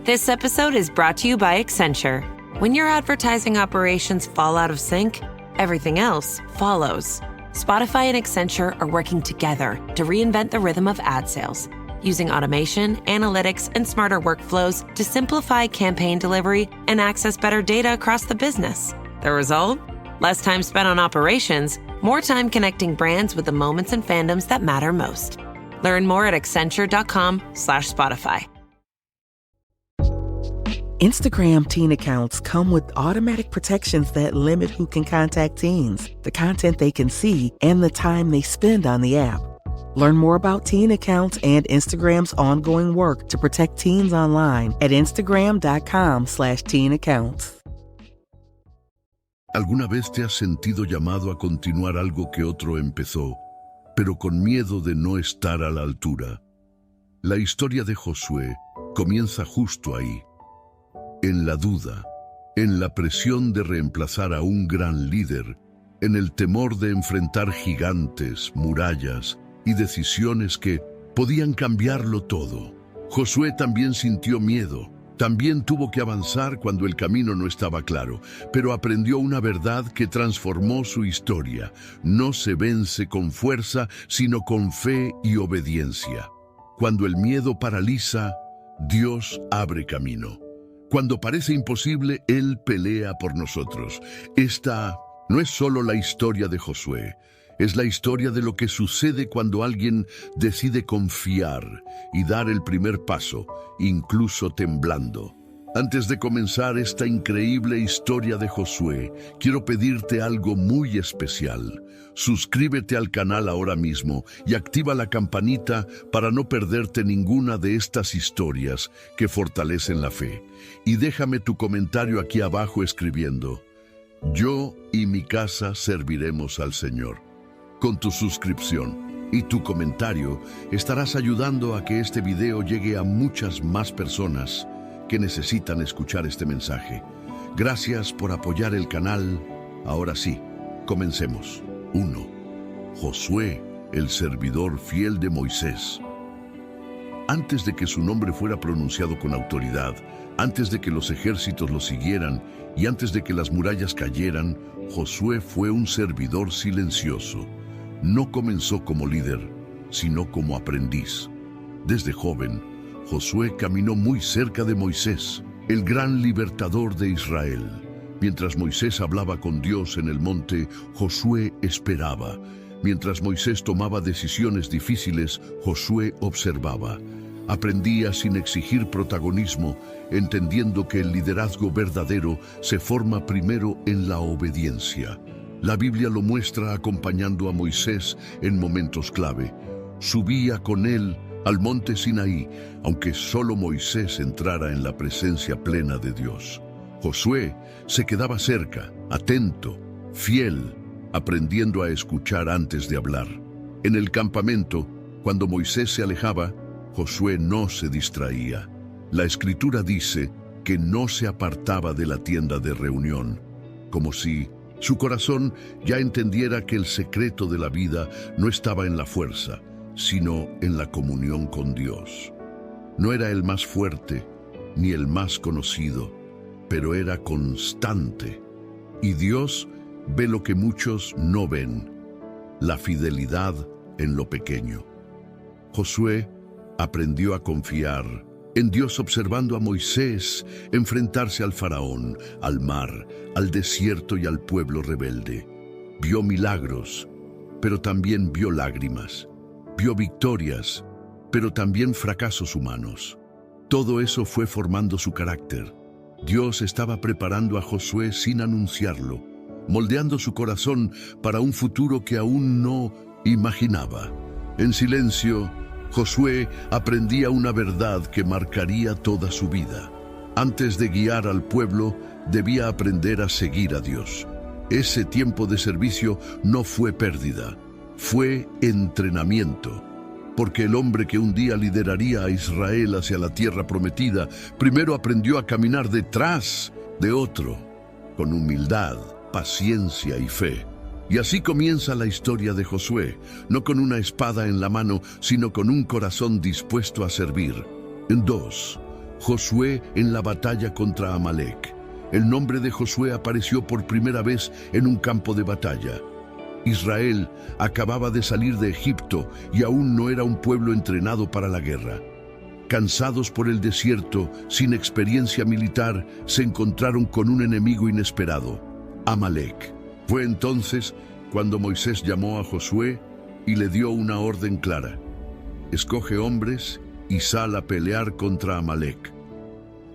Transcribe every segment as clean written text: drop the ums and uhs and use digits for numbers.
This episode is brought to you by Accenture. When your advertising operations fall out of sync, everything else follows. Spotify and Accenture are working together to reinvent the rhythm of ad sales, using automation, analytics, and smarter workflows to simplify campaign delivery and access better data across the business. The result? Less time spent on operations, more time connecting brands with the moments and fandoms that matter most. Learn more at accenture.com/Spotify. Instagram teen accounts come with automatic protections that limit who can contact teens, the content they can see, and the time they spend on the app. Learn more about teen accounts and Instagram's ongoing work to protect teens online at instagram.com/teen accounts. ¿Alguna vez te has sentido llamado a continuar algo que otro empezó, pero con miedo de no estar a la altura? La historia de Josué comienza justo ahí, en la duda, en la presión de reemplazar a un gran líder, en el temor de enfrentar gigantes, murallas y decisiones que podían cambiarlo todo. Josué también sintió miedo, también tuvo que avanzar cuando el camino no estaba claro, pero aprendió una verdad que transformó su historia. No se vence con fuerza, sino con fe y obediencia. Cuando el miedo paraliza, Dios abre camino. Cuando parece imposible, Él pelea por nosotros. Esta no es solo la historia de Josué, es la historia de lo que sucede cuando alguien decide confiar y dar el primer paso, incluso temblando. Antes de comenzar esta increíble historia de Josué, quiero pedirte algo muy especial. Suscríbete al canal ahora mismo y activa la campanita para no perderte ninguna de estas historias que fortalecen la fe. Y déjame tu comentario aquí abajo escribiendo: yo y mi casa serviremos al Señor. Con tu suscripción y tu comentario estarás ayudando a que este video llegue a muchas más personas que necesitan escuchar este mensaje. Gracias por apoyar el canal. Ahora sí, comencemos. 1. Josué, el servidor fiel de Moisés. Antes de que su nombre fuera pronunciado con autoridad, antes de que los ejércitos lo siguieran y antes de que las murallas cayeran, Josué fue un servidor silencioso. No comenzó como líder, sino como aprendiz. Desde joven, Josué caminó muy cerca de Moisés, el gran libertador de Israel. Mientras Moisés hablaba con Dios en el monte, Josué esperaba. Mientras Moisés tomaba decisiones difíciles, Josué observaba. Aprendía sin exigir protagonismo, entendiendo que el liderazgo verdadero se forma primero en la obediencia. La Biblia lo muestra acompañando a Moisés en momentos clave. Subía con él al monte Sinaí, aunque solo Moisés entrara en la presencia plena de Dios. Josué se quedaba cerca, atento, fiel, aprendiendo a escuchar antes de hablar. En el campamento, cuando Moisés se alejaba, Josué no se distraía. La Escritura dice que no se apartaba de la tienda de reunión, como si su corazón ya entendiera que el secreto de la vida no estaba en la fuerza, sino en la comunión con Dios. No era el más fuerte, ni el más conocido, pero era constante. Y Dios ve lo que muchos no ven, la fidelidad en lo pequeño. Josué aprendió a confiar en Dios observando a Moisés enfrentarse al faraón, al mar, al desierto y al pueblo rebelde. Vio milagros, pero también vio lágrimas. Vio victorias, pero también fracasos humanos. Todo eso fue formando su carácter. Dios estaba preparando a Josué sin anunciarlo, moldeando su corazón para un futuro que aún no imaginaba. En silencio, Josué aprendía una verdad que marcaría toda su vida. Antes de guiar al pueblo, debía aprender a seguir a Dios. Ese tiempo de servicio no fue pérdida, fue entrenamiento. Porque el hombre que un día lideraría a Israel hacia la tierra prometida, primero aprendió a caminar detrás de otro, con humildad, paciencia y fe. Y así comienza la historia de Josué, no con una espada en la mano, sino con un corazón dispuesto a servir. 2. Josué en la batalla contra Amalek. El nombre de Josué apareció por primera vez en un campo de batalla. Israel acababa de salir de Egipto y aún no era un pueblo entrenado para la guerra. Cansados por el desierto, sin experiencia militar, se encontraron con un enemigo inesperado, Amalek. Fue entonces cuando Moisés llamó a Josué y le dio una orden clara: escoge hombres y sal a pelear contra Amalek.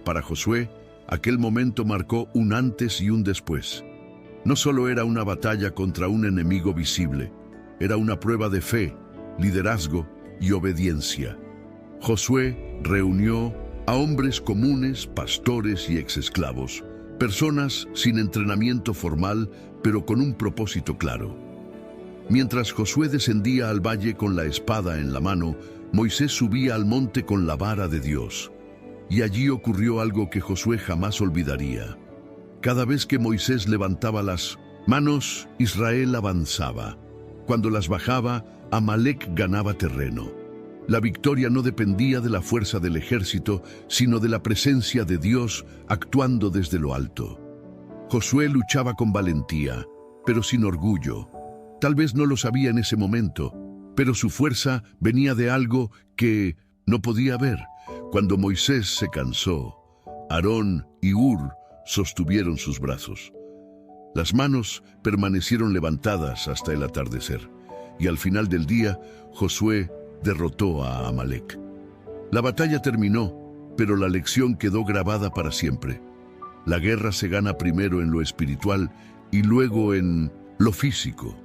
Para Josué, aquel momento marcó un antes y un después. No solo era una batalla contra un enemigo visible, era una prueba de fe, liderazgo y obediencia. Josué reunió a hombres comunes, pastores y exesclavos, personas sin entrenamiento formal, pero con un propósito claro. Mientras Josué descendía al valle con la espada en la mano, Moisés subía al monte con la vara de Dios. Y allí ocurrió algo que Josué jamás olvidaría. Cada vez que Moisés levantaba las manos, Israel avanzaba. Cuando las bajaba, Amalek ganaba terreno. La victoria no dependía de la fuerza del ejército, sino de la presencia de Dios actuando desde lo alto. Josué luchaba con valentía, pero sin orgullo. Tal vez no lo sabía en ese momento, pero su fuerza venía de algo que no podía ver. Cuando Moisés se cansó, Aarón y Hur sostuvieron sus brazos. Las manos permanecieron levantadas hasta el atardecer, y al final del día, Josué derrotó a Amalek. La batalla terminó, pero la lección quedó grabada para siempre. La guerra se gana primero en lo espiritual y luego en lo físico.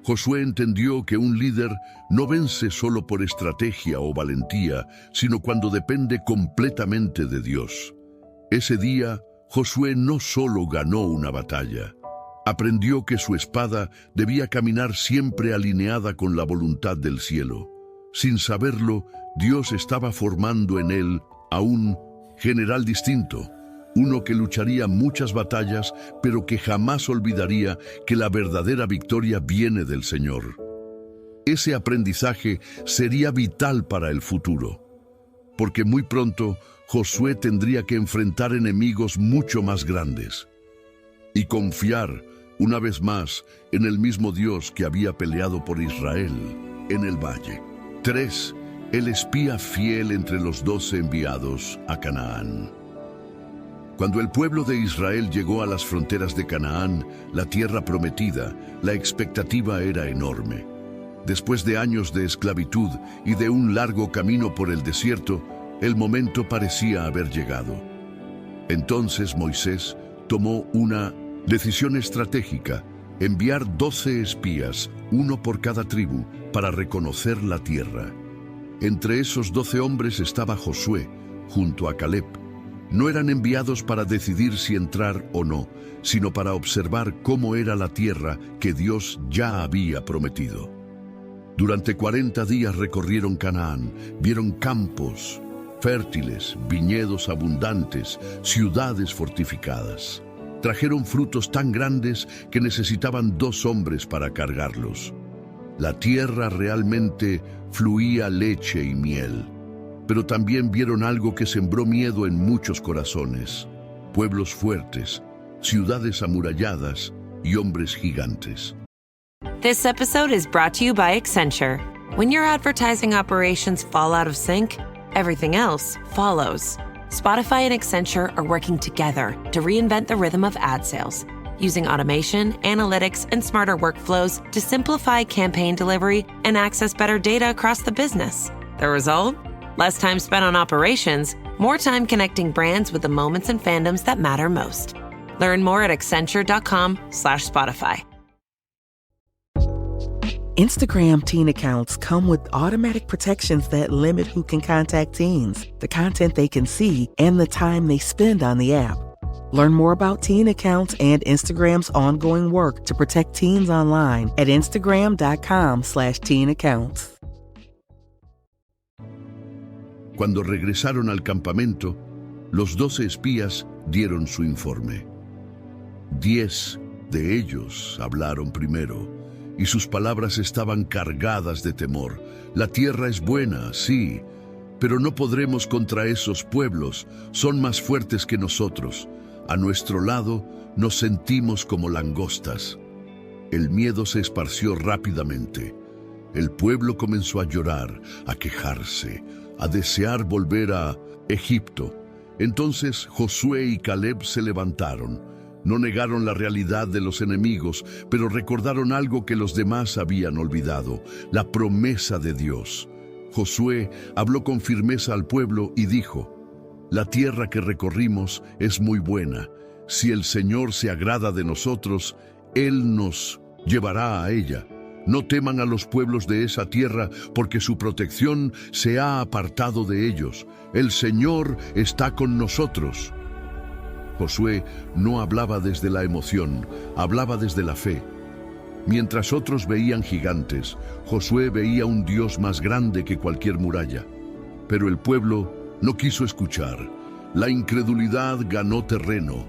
Josué entendió que un líder no vence solo por estrategia o valentía, sino cuando depende completamente de Dios. Ese día, Josué no solo ganó una batalla, aprendió que su espada debía caminar siempre alineada con la voluntad del cielo. Sin saberlo, Dios estaba formando en él a un general distinto, uno que lucharía muchas batallas, pero que jamás olvidaría que la verdadera victoria viene del Señor. Ese aprendizaje sería vital para el futuro, porque muy pronto Josué tendría que enfrentar enemigos mucho más grandes y confiar una vez más en el mismo Dios que había peleado por Israel en el valle. 3. El espía fiel entre los 12 enviados a Canaán. Cuando el pueblo de Israel llegó a las fronteras de Canaán, la tierra prometida, la expectativa era enorme. Después de años de esclavitud y de un largo camino por el desierto, el momento parecía haber llegado. Entonces Moisés tomó una decisión estratégica: enviar 12 espías, uno por cada tribu, para reconocer la tierra. Entre esos 12 hombres estaba Josué, junto a Caleb. No eran enviados para decidir si entrar o no, sino para observar cómo era la tierra que Dios ya había prometido. Durante 40 días recorrieron Canaán, vieron campos fértiles, viñedos abundantes, ciudades fortificadas. Trajeron frutos tan grandes que necesitaban 2 hombres para cargarlos. La tierra realmente fluía leche y miel. Pero también vieron algo que sembró miedo en muchos corazones: pueblos fuertes, ciudades amuralladas y hombres gigantes. This episode is brought to you by Accenture. When your advertising operations fall out of sync, everything else follows. Spotify and Accenture are working together to reinvent the rhythm of ad sales, using automation, analytics, and smarter workflows to simplify campaign delivery and access better data across the business. The result? Less time spent on operations, more time connecting brands with the moments and fandoms that matter most. Learn more at Accenture.com/Spotify. Instagram teen accounts come with automatic protections that limit who can contact teens, the content they can see, and the time they spend on the app. Learn more about teen accounts and Instagram's ongoing work to protect teens online at Instagram.com/teen accounts. Cuando regresaron al campamento, los 12 espías dieron su informe. 10 de ellos hablaron primero, y sus palabras estaban cargadas de temor. La tierra es buena, sí, pero no podremos contra esos pueblos, son más fuertes que nosotros. A nuestro lado nos sentimos como langostas. El miedo se esparció rápidamente. El pueblo comenzó a llorar, a quejarse, a desear volver a Egipto. Entonces Josué y Caleb se levantaron. No negaron la realidad de los enemigos, pero recordaron algo que los demás habían olvidado: la promesa de Dios. Josué habló con firmeza al pueblo y dijo: la tierra que recorrimos es muy buena. Si el Señor se agrada de nosotros, Él nos llevará a ella. No teman a los pueblos de esa tierra, porque su protección se ha apartado de ellos. El Señor está con nosotros. Josué no hablaba desde la emoción, hablaba desde la fe. Mientras otros veían gigantes, Josué veía un Dios más grande que cualquier muralla. Pero el pueblo no quiso escuchar. La incredulidad ganó terreno,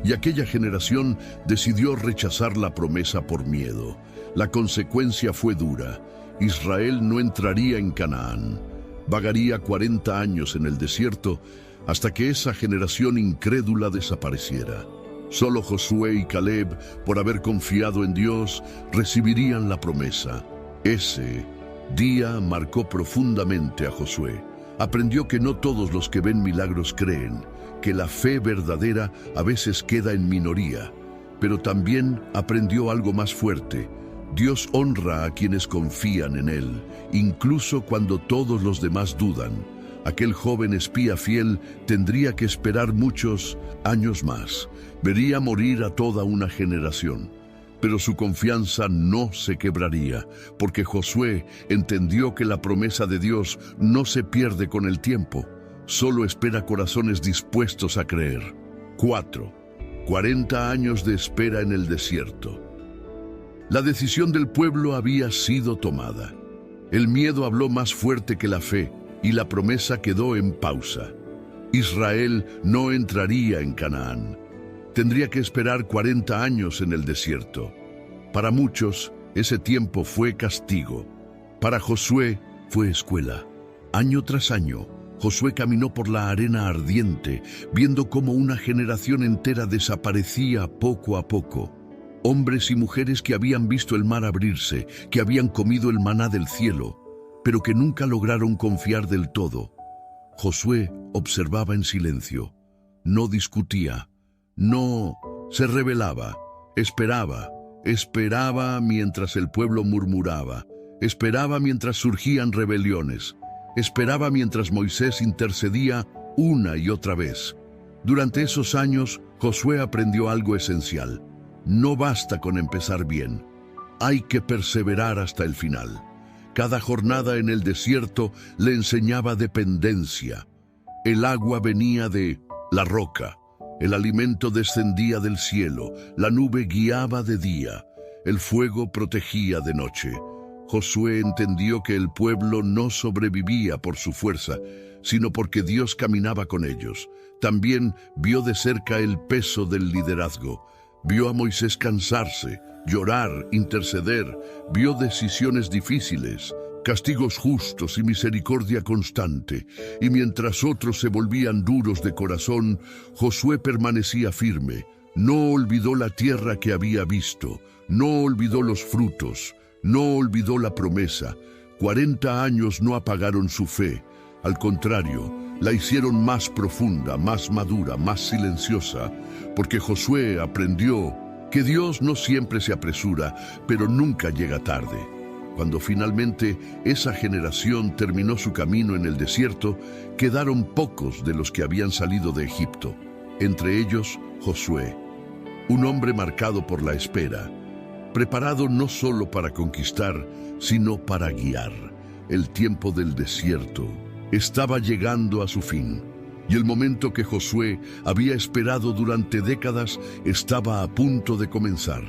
y aquella generación decidió rechazar la promesa por miedo. La consecuencia fue dura. Israel no entraría en Canaán. Vagaría 40 años en el desierto hasta que esa generación incrédula desapareciera. Solo Josué y Caleb, por haber confiado en Dios, recibirían la promesa. Ese día marcó profundamente a Josué. Aprendió que no todos los que ven milagros creen, que la fe verdadera a veces queda en minoría. Pero también aprendió algo más fuerte: Dios honra a quienes confían en Él, incluso cuando todos los demás dudan. Aquel joven espía fiel tendría que esperar muchos años más. Vería morir a toda una generación. Pero su confianza no se quebraría, porque Josué entendió que la promesa de Dios no se pierde con el tiempo. Solo espera corazones dispuestos a creer. 4. 40 años de espera en el desierto. La decisión del pueblo había sido tomada. El miedo habló más fuerte que la fe, y la promesa quedó en pausa. Israel no entraría en Canaán. Tendría que esperar 40 años en el desierto. Para muchos, ese tiempo fue castigo. Para Josué, fue escuela. Año tras año, Josué caminó por la arena ardiente, viendo cómo una generación entera desaparecía poco a poco. Hombres y mujeres que habían visto el mar abrirse, que habían comido el maná del cielo, pero que nunca lograron confiar del todo. Josué observaba en silencio. No discutía. No se rebelaba. Esperaba mientras el pueblo murmuraba. Esperaba mientras surgían rebeliones. Esperaba mientras Moisés intercedía una y otra vez. Durante esos años, Josué aprendió algo esencial. No basta con empezar bien. Hay que perseverar hasta el final. Cada jornada en el desierto le enseñaba dependencia. El agua venía de la roca. El alimento descendía del cielo. La nube guiaba de día. El fuego protegía de noche. Josué entendió que el pueblo no sobrevivía por su fuerza, sino porque Dios caminaba con ellos. También vio de cerca el peso del liderazgo. Vio a Moisés cansarse, llorar, interceder. Vio decisiones difíciles, castigos justos y misericordia constante. Y mientras otros se volvían duros de corazón, Josué permanecía firme. No olvidó la tierra que había visto, no olvidó los frutos, no olvidó la promesa. 40 años no apagaron su fe. Al contrario, la hicieron más profunda, más madura, más silenciosa, porque Josué aprendió que Dios no siempre se apresura, pero nunca llega tarde. Cuando finalmente esa generación terminó su camino en el desierto, quedaron pocos de los que habían salido de Egipto, entre ellos Josué, un hombre marcado por la espera, preparado no solo para conquistar, sino para guiar. El tiempo del desierto estaba llegando a su fin, y el momento que Josué había esperado durante décadas estaba a punto de comenzar.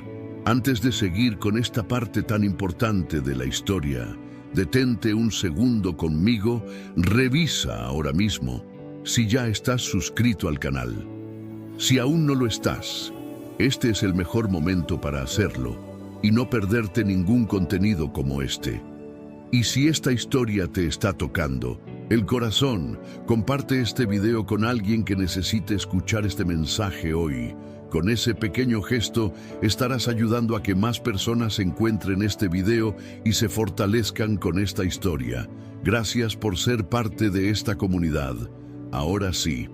Antes de seguir con esta parte tan importante de la historia, detente un segundo conmigo, revisa ahora mismo si ya estás suscrito al canal. Si aún no lo estás, este es el mejor momento para hacerlo y no perderte ningún contenido como este. Y si esta historia te está tocando, El corazón. Comparte este video con alguien que necesite escuchar este mensaje hoy. Con ese pequeño gesto estarás ayudando a que más personas encuentren este video y se fortalezcan con esta historia. Gracias por ser parte de esta comunidad. Ahora sí,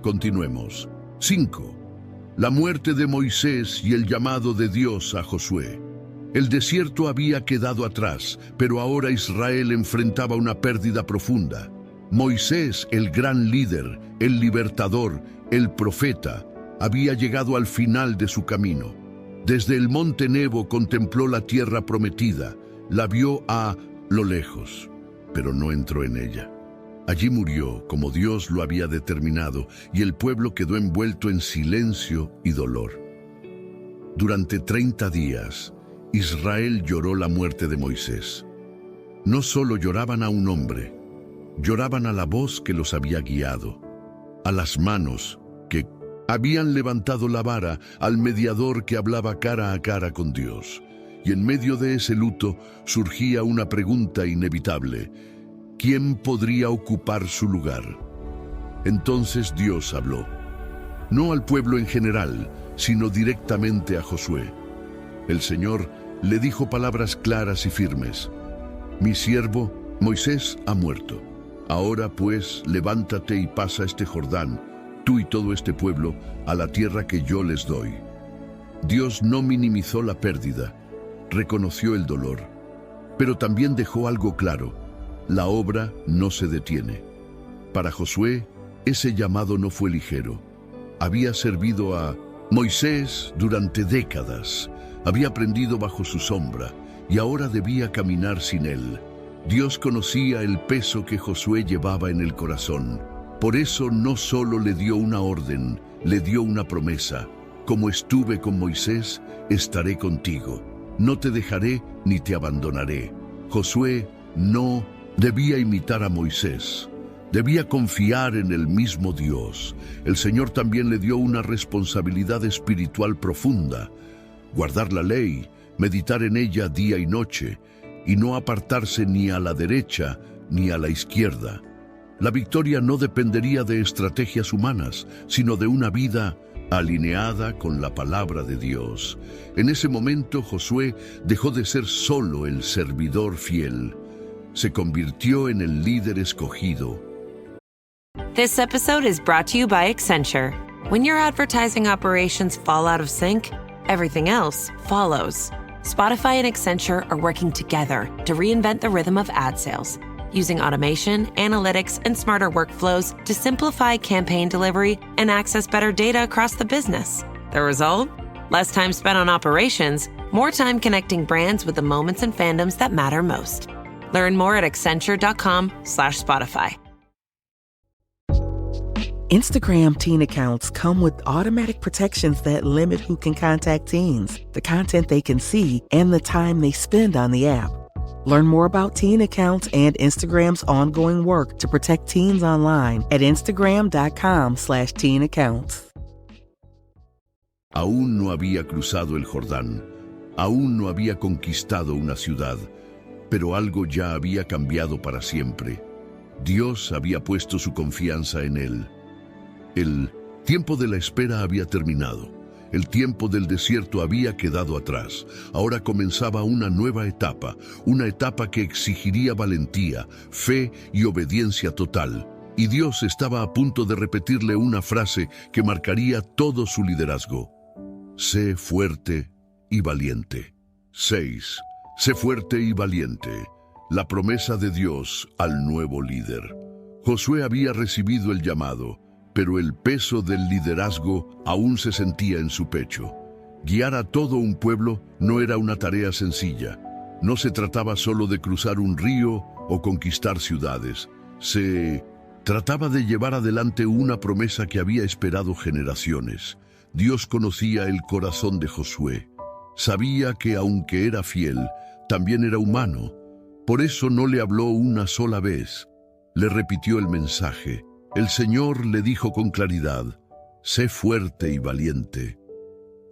continuemos. 5. La muerte de Moisés y el llamado de Dios a Josué. El desierto había quedado atrás, pero ahora Israel enfrentaba una pérdida profunda. Moisés, el gran líder, el libertador, el profeta, había llegado al final de su camino. Desde el monte Nebo contempló la tierra prometida, la vio a lo lejos, pero no entró en ella. Allí murió como Dios lo había determinado y el pueblo quedó envuelto en silencio y dolor. Durante 30 días, Israel lloró la muerte de Moisés. No solo lloraban a un hombre, lloraban a la voz que los había guiado, a las manos que habían levantado la vara, al mediador que hablaba cara a cara con Dios. Y en medio de ese luto surgía una pregunta inevitable: ¿quién podría ocupar su lugar? Entonces Dios habló, no al pueblo en general, sino directamente a Josué. El Señor le dijo palabras claras y firmes: mi siervo Moisés ha muerto. Ahora pues, levántate y pasa este Jordán, tú y todo este pueblo, a la tierra que yo les doy. Dios no minimizó la pérdida, reconoció el dolor, pero también dejó algo claro: la obra no se detiene. Para Josué, ese llamado no fue ligero. Había servido a Moisés durante décadas, había aprendido bajo su sombra y ahora debía caminar sin él. Dios conocía el peso que Josué llevaba en el corazón. Por eso no solo le dio una orden, le dio una promesa: como estuve con Moisés, estaré contigo. No te dejaré ni te abandonaré. Josué no debía imitar a Moisés. Debía confiar en el mismo Dios. El Señor también le dio una responsabilidad espiritual profunda: guardar la ley, meditar en ella día y noche, y no apartarse ni a la derecha ni a la izquierda. La victoria no dependería de estrategias humanas, sino de una vida alineada con la palabra de Dios. En ese momento Josué dejó de ser solo el servidor fiel. Se convirtió en el líder escogido. This episode is brought to you by Accenture. When your advertising operations fall out of sync, everything else follows. Spotify and Accenture are working together to reinvent the rhythm of ad sales, using automation, analytics, and smarter workflows to simplify campaign delivery and access better data across the business. The result? Less time spent on operations, more time connecting brands with the moments and fandoms that matter most. Learn more at accenture.com/Spotify. Instagram teen accounts come with automatic protections that limit who can contact teens, the content they can see, and the time they spend on the app. Learn more about teen accounts and Instagram's ongoing work to protect teens online at instagram.com/teen accounts. Aún no había cruzado el Jordán, aún no había conquistado una ciudad, pero algo ya había cambiado para siempre. Dios había puesto su confianza en él. El tiempo de la espera había terminado. El tiempo del desierto había quedado atrás. Ahora comenzaba una nueva etapa, una etapa que exigiría valentía, fe y obediencia total. Y Dios estaba a punto de repetirle una frase que marcaría todo su liderazgo: sé fuerte y valiente. 6. Sé fuerte y valiente. La promesa de Dios al nuevo líder. Josué había recibido el llamado, pero el peso del liderazgo aún se sentía en su pecho. Guiar a todo un pueblo no era una tarea sencilla. No se trataba solo de cruzar un río o conquistar ciudades. Se trataba de llevar adelante una promesa que había esperado generaciones. Dios conocía el corazón de Josué. Sabía que aunque era fiel, también era humano. Por eso no le habló una sola vez. Le repitió el mensaje. El Señor le dijo con claridad: sé fuerte y valiente.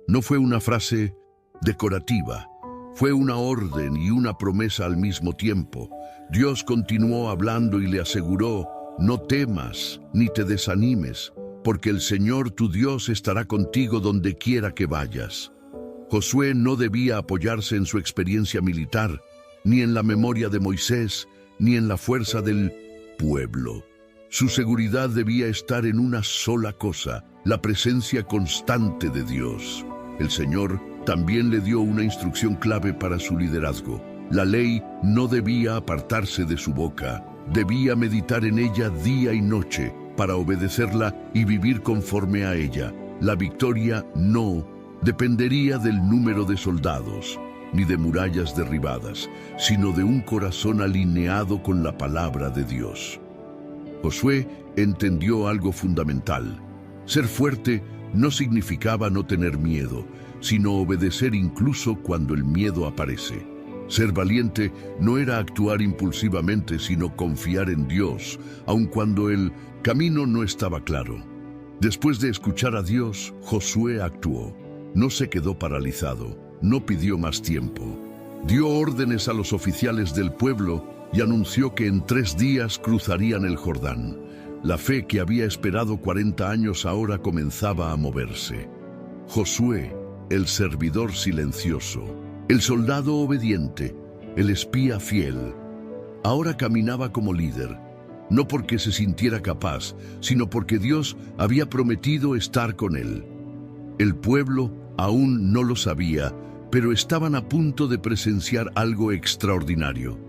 No fue una frase decorativa, Fue una orden y una promesa al mismo tiempo. Dios continuó hablando y le aseguró: no temas ni te desanimes, porque el Señor tu Dios estará contigo donde quiera que vayas. Josué no debía apoyarse en su experiencia militar, ni en la memoria de Moisés, ni en la fuerza del pueblo. Su seguridad debía estar en una sola cosa: la presencia constante de Dios. El Señor también le dio una instrucción clave para su liderazgo. La ley no debía apartarse de su boca, debía meditar en ella día y noche para obedecerla y vivir conforme a ella. La victoria no dependería del número de soldados, ni de murallas derribadas, sino de un corazón alineado con la palabra de Dios. Josué entendió algo fundamental. Ser fuerte no significaba no tener miedo, sino obedecer incluso cuando el miedo aparece. Ser valiente no era actuar impulsivamente, sino confiar en Dios, aun cuando el camino no estaba claro. Después de escuchar a Dios, Josué actuó. No se quedó paralizado, no pidió más tiempo. Dio órdenes a los oficiales del pueblo y anunció que en 3 días cruzarían el Jordán. La fe que había esperado 40 años ahora comenzaba a moverse. Josué, el servidor silencioso, el soldado obediente, el espía fiel, ahora caminaba como líder, no porque se sintiera capaz, sino porque Dios había prometido estar con él. El pueblo aún no lo sabía, pero estaban a punto de presenciar algo extraordinario.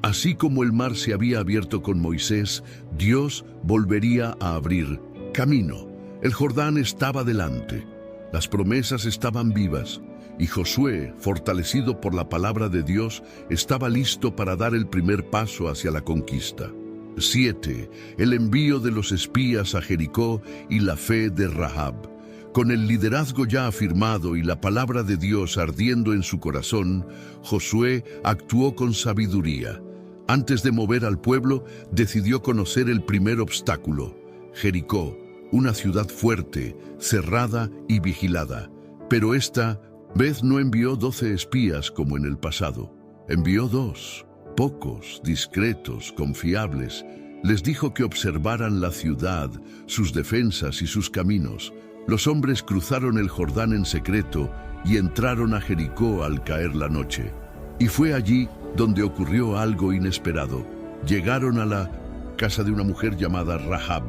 Así como el mar se había abierto con Moisés, Dios volvería a abrir camino. El Jordán estaba delante. Las promesas estaban vivas, y Josué, fortalecido por la palabra de Dios, estaba listo para dar el primer paso hacia la conquista. 7. El envío de los espías a Jericó y la fe de Rahab. Con el liderazgo ya afirmado y la palabra de Dios ardiendo en su corazón, Josué actuó con sabiduría. Antes de mover al pueblo, decidió conocer el primer obstáculo: Jericó, una ciudad fuerte, cerrada y vigilada. Pero esta vez no envió 12 espías como en el pasado. Envió 2, pocos, discretos, confiables. Les dijo que observaran la ciudad, sus defensas y sus caminos. Los hombres cruzaron el Jordán en secreto y entraron a Jericó al caer la noche. Y fue allí donde ocurrió algo inesperado. Llegaron a la casa de una mujer llamada Rahab.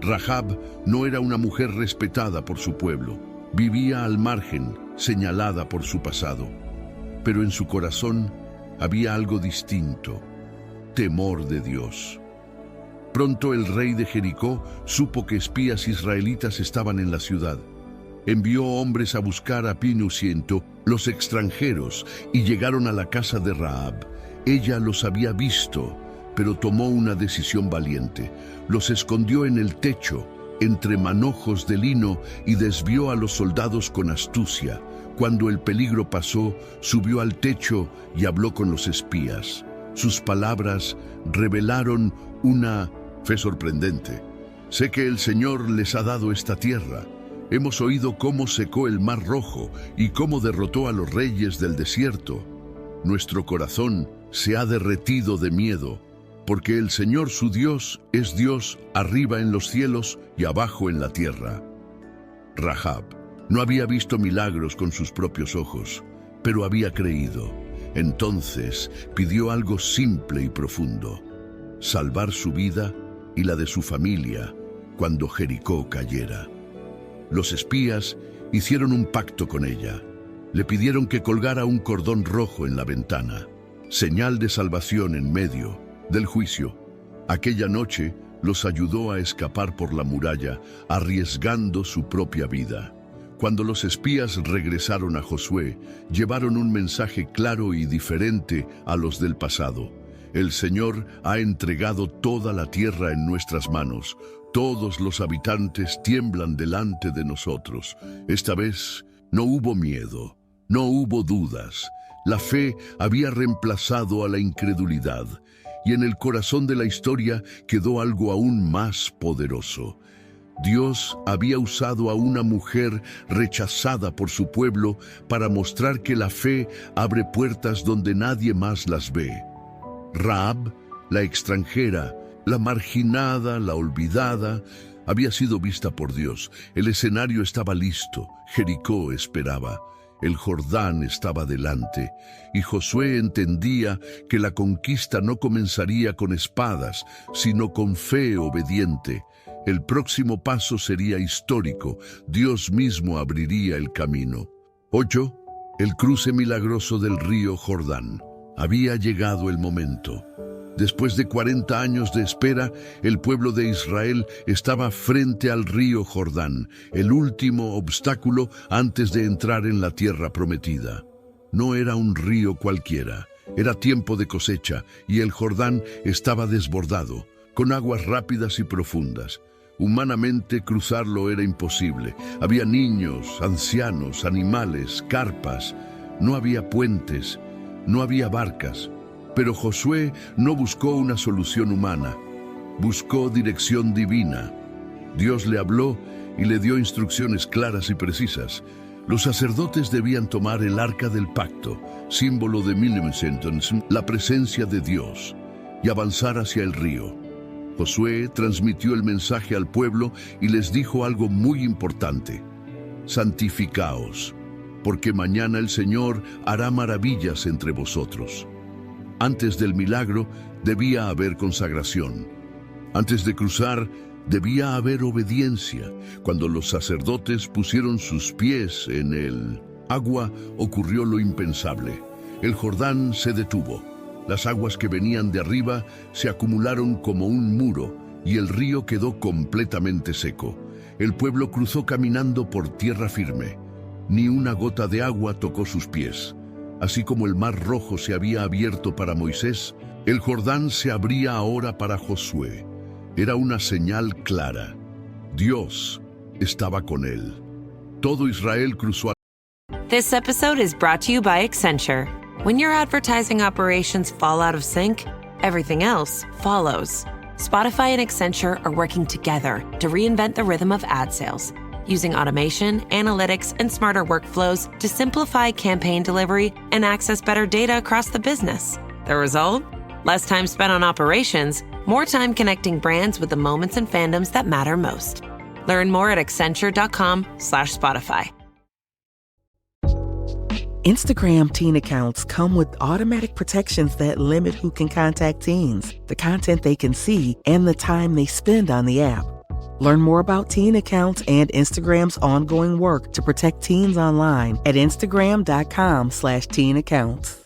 Rahab no era una mujer respetada por su pueblo. Vivía al margen, señalada por su pasado. Pero en su corazón había algo distinto: temor de Dios. Pronto el rey de Jericó supo que espías israelitas estaban en la ciudad. Envió hombres a buscar a Pinuciento, los extranjeros, y llegaron a la casa de Rahab. Ella los había visto, pero tomó una decisión valiente. Los escondió en el techo, entre manojos de lino, y desvió a los soldados con astucia. Cuando el peligro pasó, subió al techo y habló con los espías. Sus palabras revelaron una fe sorprendente. Sé que el Señor les ha dado esta tierra. Hemos oído cómo secó el Mar Rojo y cómo derrotó a los reyes del desierto. Nuestro corazón se ha derretido de miedo, porque el Señor su Dios es Dios arriba en los cielos y abajo en la tierra. Rahab no había visto milagros con sus propios ojos, pero había creído. Entonces pidió algo simple y profundo: salvar su vida y la de su familia cuando Jericó cayera. Los espías hicieron un pacto con ella. Le pidieron que colgara un cordón rojo en la ventana, señal de salvación en medio del juicio. Aquella noche los ayudó a escapar por la muralla, arriesgando su propia vida. Cuando los espías regresaron a Josué, llevaron un mensaje claro y diferente a los del pasado. El Señor ha entregado toda la tierra en nuestras manos. Todos los habitantes tiemblan delante de nosotros. Esta vez no hubo miedo, no hubo dudas. La fe había reemplazado a la incredulidad, y en el corazón de la historia quedó algo aún más poderoso. Dios había usado a una mujer rechazada por su pueblo para mostrar que la fe abre puertas donde nadie más las ve. Rahab, la extranjera, la marginada, la olvidada, había sido vista por Dios. El escenario estaba listo, Jericó esperaba, el Jordán estaba delante, y Josué entendía que la conquista no comenzaría con espadas, sino con fe obediente. El próximo paso sería histórico, Dios mismo abriría el camino. 8. El cruce milagroso del río Jordán. Había llegado el momento. Después de 40 años de espera, el pueblo de Israel estaba frente al río Jordán, el último obstáculo antes de entrar en la tierra prometida. No era un río cualquiera, era tiempo de cosecha y el Jordán estaba desbordado, con aguas rápidas y profundas. Humanamente cruzarlo era imposible. Había niños, ancianos, animales, carpas. No había puentes, no había barcas. Pero Josué no buscó una solución humana, buscó dirección divina. Dios le habló y le dio instrucciones claras y precisas. Los sacerdotes debían tomar el arca del pacto, símbolo de la presencia de Dios, y avanzar hacia el río. Josué transmitió el mensaje al pueblo y les dijo algo muy importante: santificaos, porque mañana el Señor hará maravillas entre vosotros. Antes del milagro debía haber consagración. Antes de cruzar debía haber obediencia. Cuando los sacerdotes pusieron sus pies en el agua, ocurrió lo impensable. El Jordán se detuvo. Las aguas que venían de arriba se acumularon como un muro y el río quedó completamente seco. El pueblo cruzó caminando por tierra firme. Ni una gota de agua tocó sus pies. Así como el mar Rojo se había abierto para Moisés, el Jordán se abría ahora para Josué. Era una señal clara. Dios estaba con él. Todo Israel cruzó. This episode is brought to you by Accenture. When your advertising operations fall out of sync, everything else follows. Spotify and Accenture are working together to reinvent the rhythm of ad sales, using automation, analytics, and smarter workflows to simplify campaign delivery and access better data across the business. The result? Less time spent on operations, more time connecting brands with the moments and fandoms that matter most. Learn more at Accenture.com/Spotify. Instagram teen accounts come with automatic protections that limit who can contact teens, the content they can see, and the time they spend on the app. Learn more about teen accounts and Instagram's ongoing work to protect teens online at Instagram.com/teen accounts.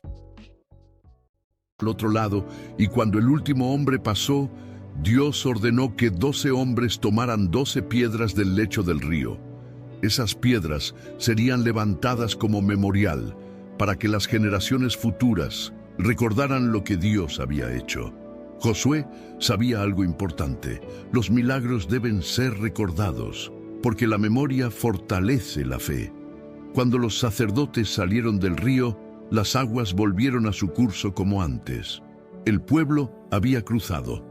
Al otro lado, y cuando el último hombre pasó, Dios ordenó que 12 hombres tomaran 12 piedras del lecho del río. Esas piedras serían levantadas como memorial para que las generaciones futuras recordaran lo que Dios había hecho. Josué sabía algo importante: los milagros deben ser recordados, porque la memoria fortalece la fe. Cuando los sacerdotes salieron del río, las aguas volvieron a su curso como antes. El pueblo había cruzado.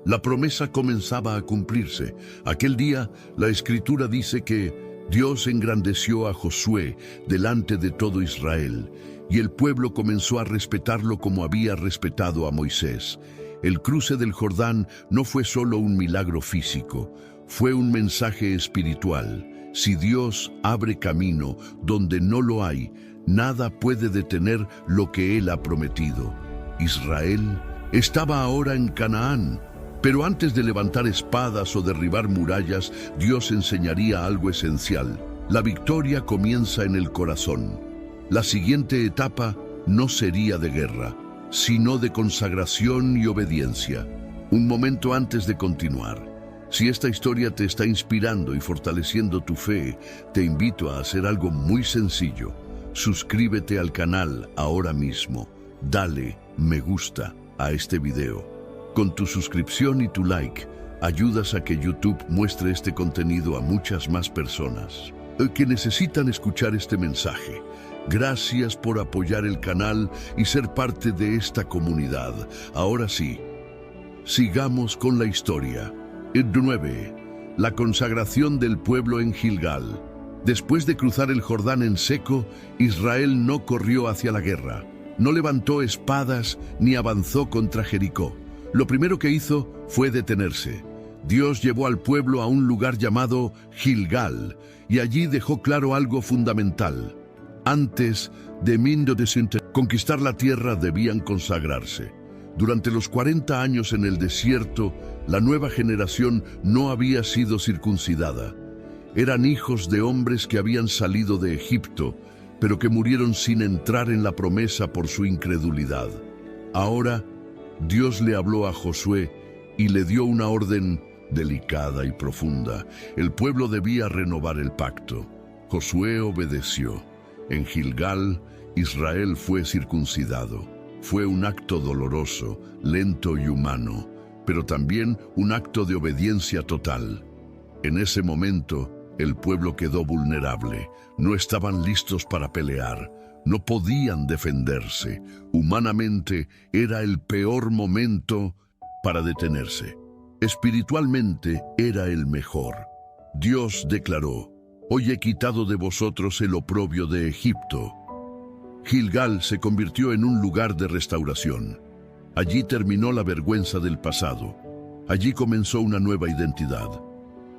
La promesa comenzaba a cumplirse. Aquel día, la Escritura dice que Dios engrandeció a Josué delante de todo Israel, y el pueblo comenzó a respetarlo como había respetado a Moisés. El cruce del Jordán no fue solo un milagro físico, fue un mensaje espiritual. Si Dios abre camino donde no lo hay, nada puede detener lo que Él ha prometido. Israel estaba ahora en Canaán, pero antes de levantar espadas o derribar murallas, Dios enseñaría algo esencial. La victoria comienza en el corazón. La siguiente etapa no sería de guerra, sino de consagración y obediencia. Un momento antes de continuar, si esta historia te está inspirando y fortaleciendo tu fe, te invito a hacer algo muy sencillo. Suscríbete al canal ahora mismo. Dale me gusta a este video. Con tu suscripción y tu like, ayudas a que YouTube muestre este contenido a muchas más personas que necesitan escuchar este mensaje. Gracias por apoyar el canal y ser parte de esta comunidad. Ahora sí, sigamos con la historia. 9. La consagración del pueblo en Gilgal. Después de cruzar el Jordán en seco, Israel no corrió hacia la guerra, no levantó espadas ni avanzó contra Jericó. Lo primero que hizo fue detenerse. Dios llevó al pueblo a un lugar llamado Gilgal y allí dejó claro algo fundamental. Antes de conquistar la tierra debían consagrarse. Durante los 40 años en el desierto, la nueva generación no había sido circuncidada. Eran hijos de hombres que habían salido de Egipto, pero que murieron sin entrar en la promesa por su incredulidad. Ahora, Dios le habló a Josué y le dio una orden delicada y profunda. El pueblo debía renovar el pacto. Josué obedeció. En Gilgal, Israel fue circuncidado. Fue un acto doloroso, lento y humano, pero también un acto de obediencia total. En ese momento, el pueblo quedó vulnerable. No estaban listos para pelear. No podían defenderse. Humanamente, era el peor momento para detenerse. Espiritualmente, era el mejor. Dios declaró: «Hoy he quitado de vosotros el oprobio de Egipto». Gilgal se convirtió en un lugar de restauración. Allí terminó la vergüenza del pasado. Allí comenzó una nueva identidad.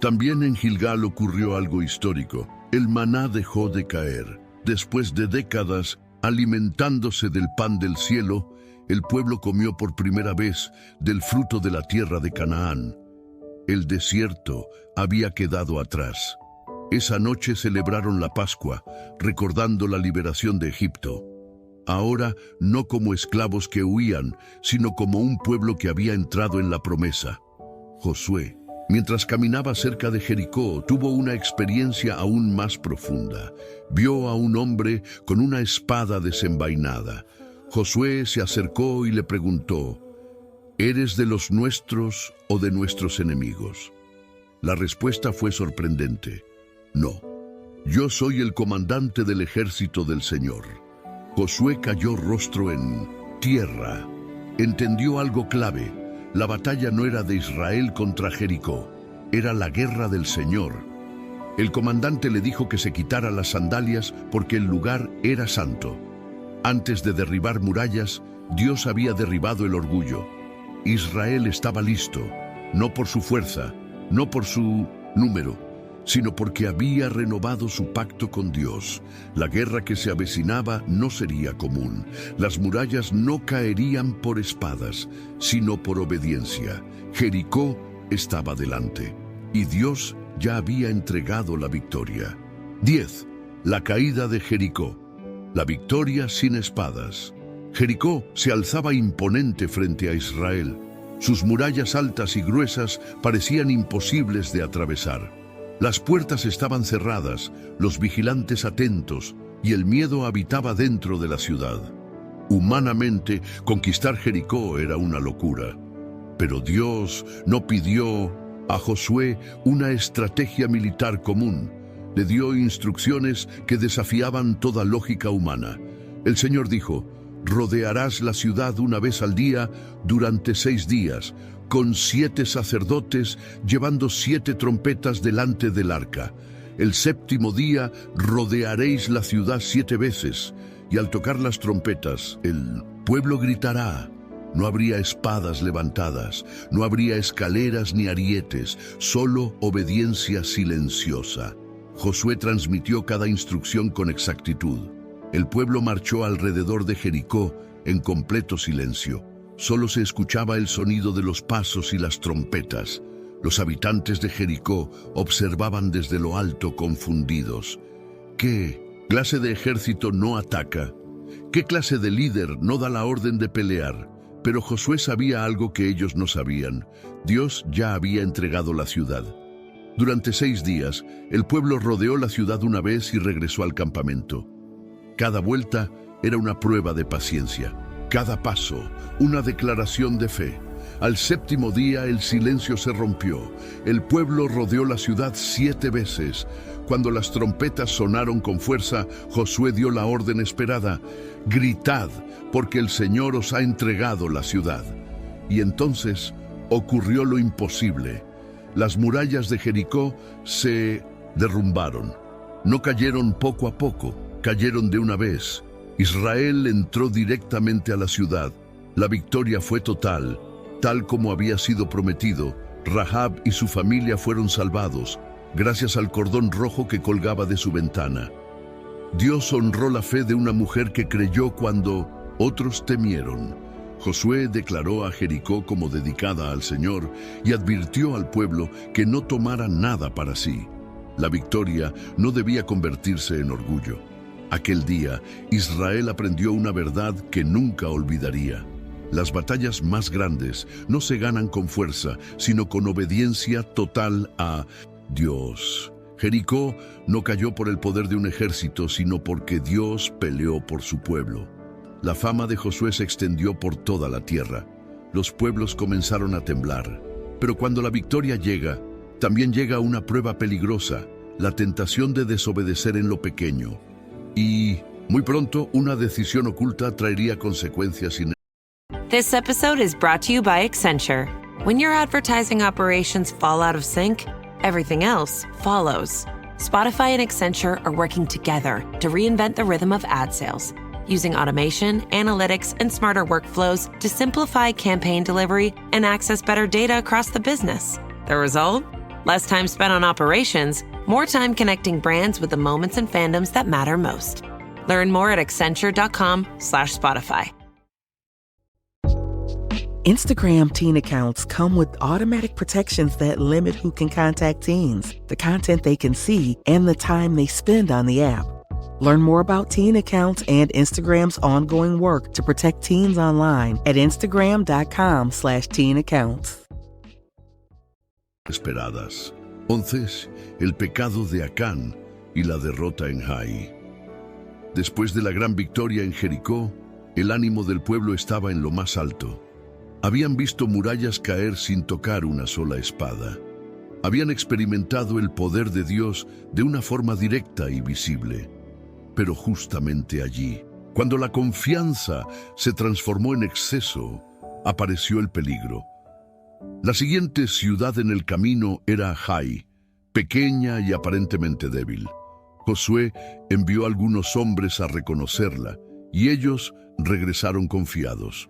También en Gilgal ocurrió algo histórico. El maná dejó de caer. Después de décadas alimentándose del pan del cielo, el pueblo comió por primera vez del fruto de la tierra de Canaán. El desierto había quedado atrás. Esa noche celebraron la Pascua, recordando la liberación de Egipto. Ahora, no como esclavos que huían, sino como un pueblo que había entrado en la promesa. Josué, mientras caminaba cerca de Jericó, tuvo una experiencia aún más profunda. Vio a un hombre con una espada desenvainada. Josué se acercó y le preguntó: ¿eres de los nuestros o de nuestros enemigos? La respuesta fue sorprendente: no, yo soy el comandante del ejército del Señor. Josué cayó rostro en tierra. Entendió algo clave. La batalla no era de Israel contra Jericó, era la guerra del Señor. El comandante le dijo que se quitara las sandalias porque el lugar era santo. Antes de derribar murallas, Dios había derribado el orgullo. Israel estaba listo, no por su fuerza, no por su número, sino porque había renovado su pacto con Dios. La guerra que se avecinaba no sería común. Las murallas no caerían por espadas, sino por obediencia. Jericó estaba delante, y Dios ya había entregado la victoria. 10. La caída de Jericó. La victoria sin espadas. Jericó se alzaba imponente frente a Israel. Sus murallas altas y gruesas parecían imposibles de atravesar. Las puertas estaban cerradas, los vigilantes atentos, y el miedo habitaba dentro de la ciudad. Humanamente, conquistar Jericó era una locura. Pero Dios no pidió a Josué una estrategia militar común. Le dio instrucciones que desafiaban toda lógica humana. El Señor dijo: «Rodearás la ciudad una vez al día durante 6 días, con 7 sacerdotes llevando 7 trompetas delante del arca. El 7º día rodearéis la ciudad 7 veces, y al tocar las trompetas, el pueblo gritará. No habría espadas levantadas, no habría escaleras ni arietes, solo obediencia silenciosa». Josué transmitió cada instrucción con exactitud. El pueblo marchó alrededor de Jericó en completo silencio. Solo se escuchaba el sonido de los pasos y las trompetas. Los habitantes de Jericó observaban desde lo alto confundidos. ¿Qué clase de ejército no ataca? ¿Qué clase de líder no da la orden de pelear? Pero Josué sabía algo que ellos no sabían. Dios ya había entregado la ciudad. Durante 6 días, el pueblo rodeó la ciudad una vez y regresó al campamento. Cada vuelta era una prueba de paciencia. Cada paso, una declaración de fe. Al 7º día el silencio se rompió. El pueblo rodeó la ciudad 7 veces. Cuando las trompetas sonaron con fuerza, Josué dio la orden esperada: «Gritad, porque el Señor os ha entregado la ciudad». Y entonces ocurrió lo imposible. las murallas de Jericó se derrumbaron. No cayeron poco a poco, cayeron de una vez. Israel entró directamente a la ciudad. La victoria fue total, tal como había sido prometido. Rahab y su familia fueron salvados, gracias al cordón rojo que colgaba de su ventana. Dios honró la fe de una mujer que creyó cuando otros temieron. Josué declaró a Jericó como dedicada al Señor y advirtió al pueblo que no tomara nada para sí. La victoria no debía convertirse en orgullo. Aquel día, Israel aprendió una verdad que nunca olvidaría. Las batallas más grandes no se ganan con fuerza, sino con obediencia total a Dios. Jericó no cayó por el poder de un ejército, sino porque Dios peleó por su pueblo. La fama de Josué se extendió por toda la tierra. Los pueblos comenzaron a temblar. Pero cuando la victoria llega, también llega una prueba peligrosa, la tentación de desobedecer en lo pequeño. Y muy pronto, una decisión oculta traería consecuencias sin. This episode is brought to you by Accenture. When your advertising operations fall out of sync, everything else follows. Spotify and Accenture are working together to reinvent the rhythm of ad sales, using automation, analytics, and smarter workflows to simplify campaign delivery and access better data across the business. The result? Less time spent on operations, more time connecting brands with the moments and fandoms that matter most. Learn more at accenture.com/Spotify. Instagram teen accounts come with automatic protections that limit who can contact teens, the content they can see, and the time they spend on the app. Learn more about teen accounts and Instagram's ongoing work to protect teens online at instagram.com/teen accounts. Esperadas. 11. El pecado de Acán y la derrota en Jai. Después de la gran victoria en Jericó, el ánimo del pueblo estaba en lo más alto. Habían visto murallas caer sin tocar una sola espada. Habían experimentado el poder de Dios de una forma directa y visible. Pero justamente allí, cuando la confianza se transformó en exceso, apareció el peligro. La siguiente ciudad en el camino era Jai, pequeña y aparentemente débil. Josué envió a algunos hombres a reconocerla, y ellos regresaron confiados.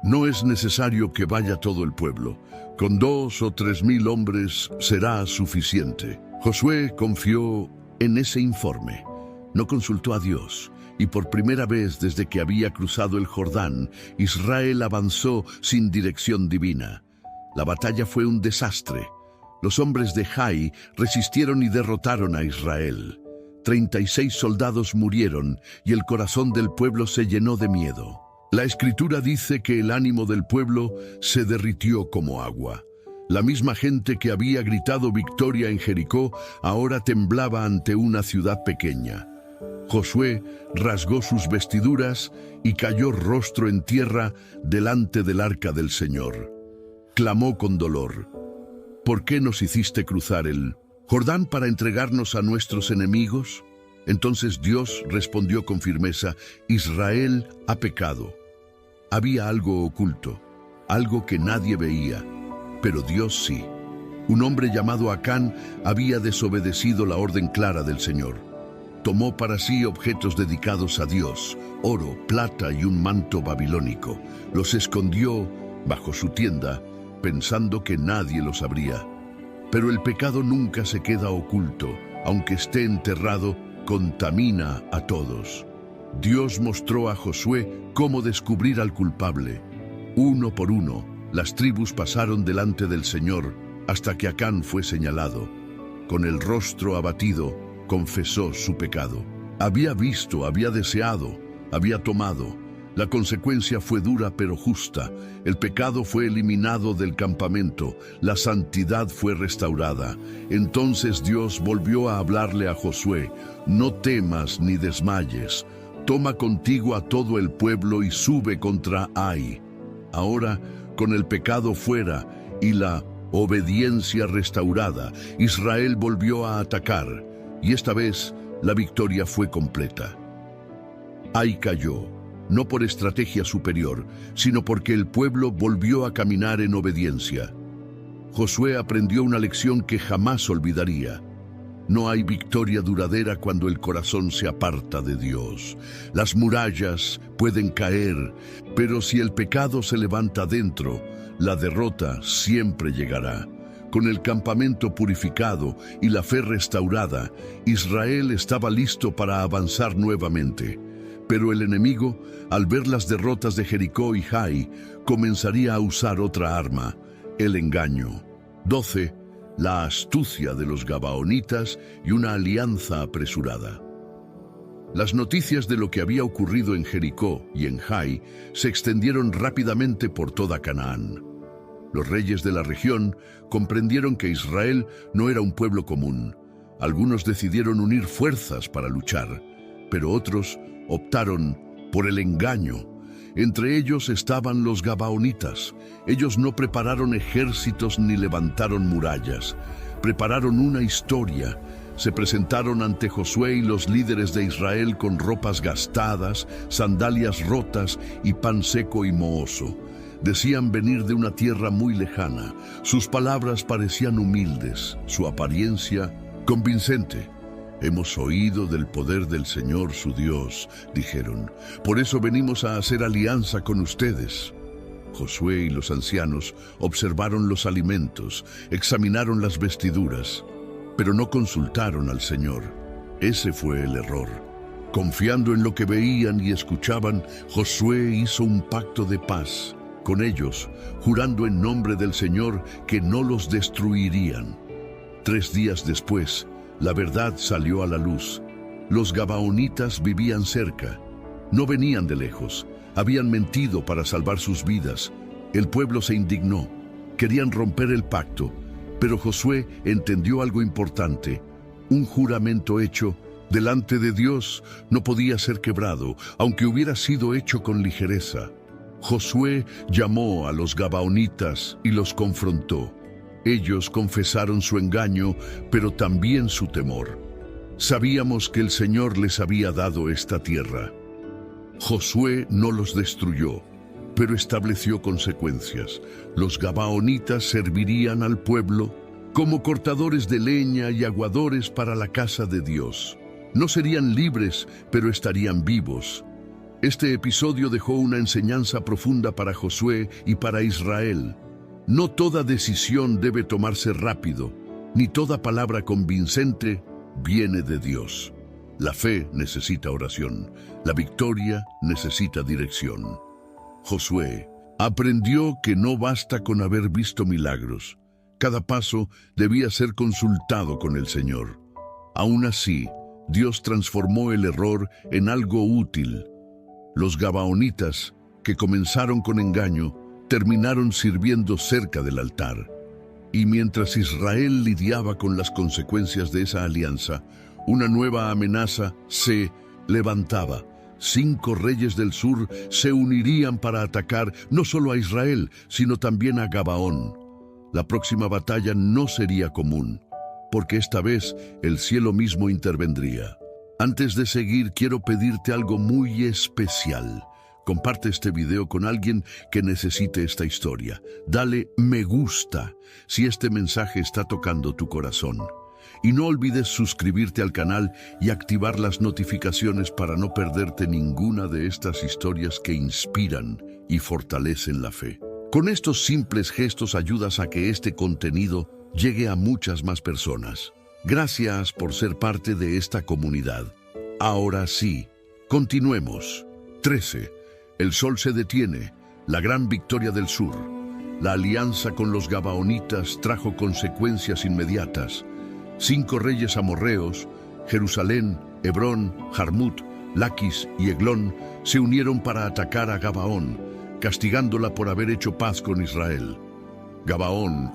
No es necesario que vaya todo el pueblo. Con 2,000 o 3,000 hombres será suficiente. Josué confió en ese informe. No consultó a Dios, y por primera vez desde que había cruzado el Jordán, Israel avanzó sin dirección divina. La batalla fue un desastre. Los hombres de Jai resistieron y derrotaron a Israel. 36 soldados murieron y el corazón del pueblo se llenó de miedo. La Escritura dice que el ánimo del pueblo se derritió como agua. La misma gente que había gritado victoria en Jericó ahora temblaba ante una ciudad pequeña. Josué rasgó sus vestiduras y cayó rostro en tierra delante del arca del Señor. Clamó con dolor: ¿Por qué nos hiciste cruzar el Jordán para entregarnos a nuestros enemigos? Entonces Dios respondió con firmeza: Israel ha pecado. Había algo oculto, algo que nadie veía, pero Dios sí. Un hombre llamado Acán había desobedecido la orden clara del Señor. Tomó para sí objetos dedicados a Dios, oro, plata y un manto babilónico. Los escondió bajo su tienda, pensando que nadie lo sabría. Pero el pecado nunca se queda oculto. Aunque esté enterrado, contamina a todos. Dios mostró a Josué cómo descubrir al culpable. Uno por uno, las tribus pasaron delante del Señor hasta que Acán fue señalado. Con el rostro abatido, confesó su pecado. Había visto, había deseado, había tomado. La consecuencia fue dura pero justa. El pecado fue eliminado del campamento, la santidad fue restaurada. Entonces Dios volvió a hablarle a Josué: no temas ni desmayes. Toma contigo a todo el pueblo y sube contra Ai. Ahora, con el pecado fuera y la obediencia restaurada, Israel volvió a atacar, y esta vez la victoria fue completa. Ai cayó, no por estrategia superior, sino porque el pueblo volvió a caminar en obediencia. Josué aprendió una lección que jamás olvidaría. No hay victoria duradera cuando el corazón se aparta de Dios. Las murallas pueden caer, pero si el pecado se levanta dentro, la derrota siempre llegará. Con el campamento purificado y la fe restaurada, Israel estaba listo para avanzar nuevamente. Pero el enemigo, al ver las derrotas de Jericó y Jai, comenzaría a usar otra arma, el engaño. 12. La astucia de los gabaonitas y una alianza apresurada. Las noticias de lo que había ocurrido en Jericó y en Jai se extendieron rápidamente por toda Canaán. Los reyes de la región comprendieron que Israel no era un pueblo común. Algunos decidieron unir fuerzas para luchar, pero otros optaron por el engaño. Entre ellos estaban los gabaonitas. Ellos no prepararon ejércitos ni levantaron murallas. Prepararon una historia. Se presentaron ante Josué y los líderes de Israel con ropas gastadas, sandalias rotas y pan seco y mohoso. Decían venir de una tierra muy lejana. Sus palabras parecían humildes, su apariencia convincente. Hemos oído del poder del Señor su Dios, dijeron. Por eso venimos a hacer alianza con ustedes. Josué y los ancianos observaron los alimentos, examinaron las vestiduras, pero no consultaron al Señor. Ese fue el error. Confiando en lo que veían y escuchaban, Josué hizo un pacto de paz con ellos, jurando en nombre del Señor que no los destruirían. 3 días después, la verdad salió a la luz. Los gabaonitas vivían cerca. No venían de lejos. Habían mentido para salvar sus vidas. El pueblo se indignó. Querían romper el pacto. Pero Josué entendió algo importante. Un juramento hecho delante de Dios no podía ser quebrado, aunque hubiera sido hecho con ligereza. Josué llamó a los gabaonitas y los confrontó. Ellos confesaron su engaño, pero también su temor. Sabíamos que el Señor les había dado esta tierra. Josué no los destruyó, pero estableció consecuencias. Los gabaonitas servirían al pueblo como cortadores de leña y aguadores para la casa de Dios. No serían libres, pero estarían vivos. Este episodio dejó una enseñanza profunda para Josué y para Israel. No toda decisión debe tomarse rápido, ni toda palabra convincente viene de Dios. La fe necesita oración, la victoria necesita dirección. Josué aprendió que no basta con haber visto milagros. Cada paso debía ser consultado con el Señor. Aún así, Dios transformó el error en algo útil. Los gabaonitas, que comenzaron con engaño, terminaron sirviendo cerca del altar. Y mientras Israel lidiaba con las consecuencias de esa alianza, una nueva amenaza se levantaba. 5 reyes del sur se unirían para atacar no solo a Israel, sino también a Gabaón. La próxima batalla no sería común, porque esta vez el cielo mismo intervendría. Antes de seguir, quiero pedirte algo muy especial. Comparte este video con alguien que necesite esta historia. Dale me gusta si este mensaje está tocando tu corazón. Y no olvides suscribirte al canal y activar las notificaciones para no perderte ninguna de estas historias que inspiran y fortalecen la fe. Con estos simples gestos ayudas a que este contenido llegue a muchas más personas. Gracias por ser parte de esta comunidad. Ahora sí, continuemos. 13. El sol se detiene, la gran victoria del sur. La alianza con los gabaonitas trajo consecuencias inmediatas. 5 reyes amorreos, Jerusalén, Hebrón, Jarmut, Laquis y Eglón, se unieron para atacar a Gabaón, castigándola por haber hecho paz con Israel. Gabaón.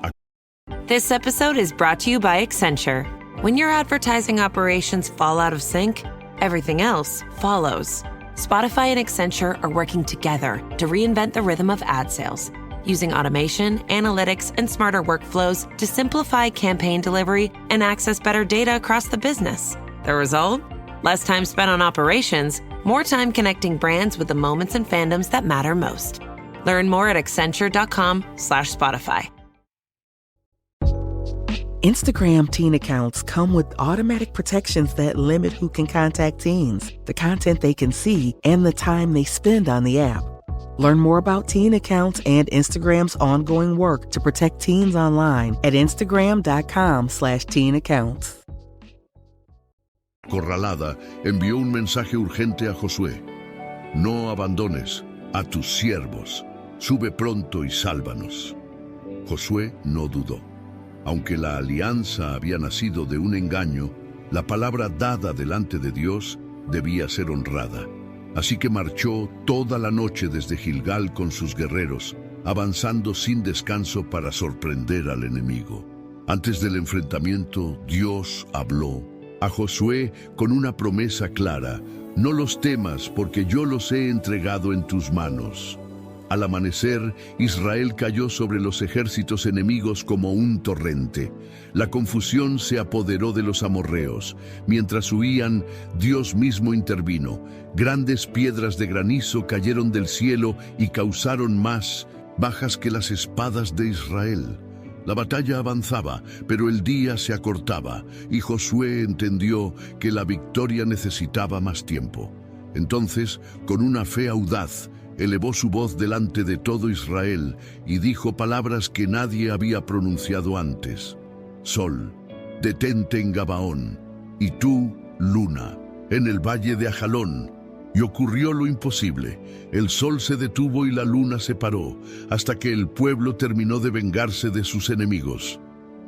This episode is brought to you by Accenture. When your advertising operations fall out of sync, everything else follows. Spotify and Accenture are working together to reinvent the rhythm of ad sales, using automation, analytics, and smarter workflows to simplify campaign delivery and access better data across the business. The result? Less time spent on operations, more time connecting brands with the moments and fandoms that matter most. Learn more at Accenture.com/Spotify. Instagram teen accounts come with automatic protections that limit who can contact teens, the content they can see, and the time they spend on the app. Learn more about teen accounts and Instagram's ongoing work to protect teens online at instagram.com/teenaccounts. Acorralada, envió un mensaje urgente a Josué. No abandones a tus siervos. Sube pronto y sálvanos. Josué no dudó. Aunque la alianza había nacido de un engaño, la palabra dada delante de Dios debía ser honrada. Así que marchó toda la noche desde Gilgal con sus guerreros, avanzando sin descanso para sorprender al enemigo. Antes del enfrentamiento, Dios habló a Josué con una promesa clara: no los temas, porque yo los he entregado en tus manos. Al amanecer, Israel cayó sobre los ejércitos enemigos como un torrente. La confusión se apoderó de los amorreos. Mientras huían, Dios mismo intervino. Grandes piedras de granizo cayeron del cielo y causaron más bajas que las espadas de Israel. La batalla avanzaba, pero el día se acortaba, y Josué entendió que la victoria necesitaba más tiempo. Entonces, con una fe audaz, elevó su voz delante de todo Israel y dijo palabras que nadie había pronunciado antes. Sol, detente en Gabaón, y tú, luna, en el valle de Ajalón. Y ocurrió lo imposible. El sol se detuvo y la luna se paró, hasta que el pueblo terminó de vengarse de sus enemigos.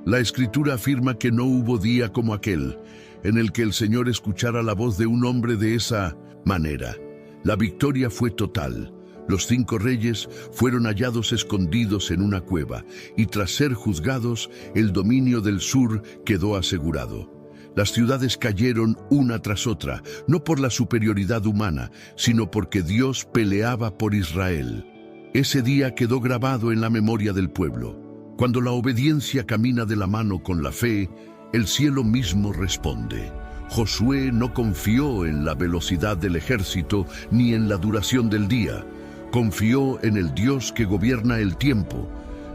La Escritura afirma que no hubo día como aquel, en el que el Señor escuchara la voz de un hombre de esa manera. La victoria fue total. Los 5 reyes fueron hallados escondidos en una cueva, y tras ser juzgados, el dominio del sur quedó asegurado. Las ciudades cayeron una tras otra, no por la superioridad humana, sino porque Dios peleaba por Israel. Ese día quedó grabado en la memoria del pueblo. Cuando la obediencia camina de la mano con la fe, el cielo mismo responde. Josué no confió en la velocidad del ejército ni en la duración del día. Confió en el Dios que gobierna el tiempo.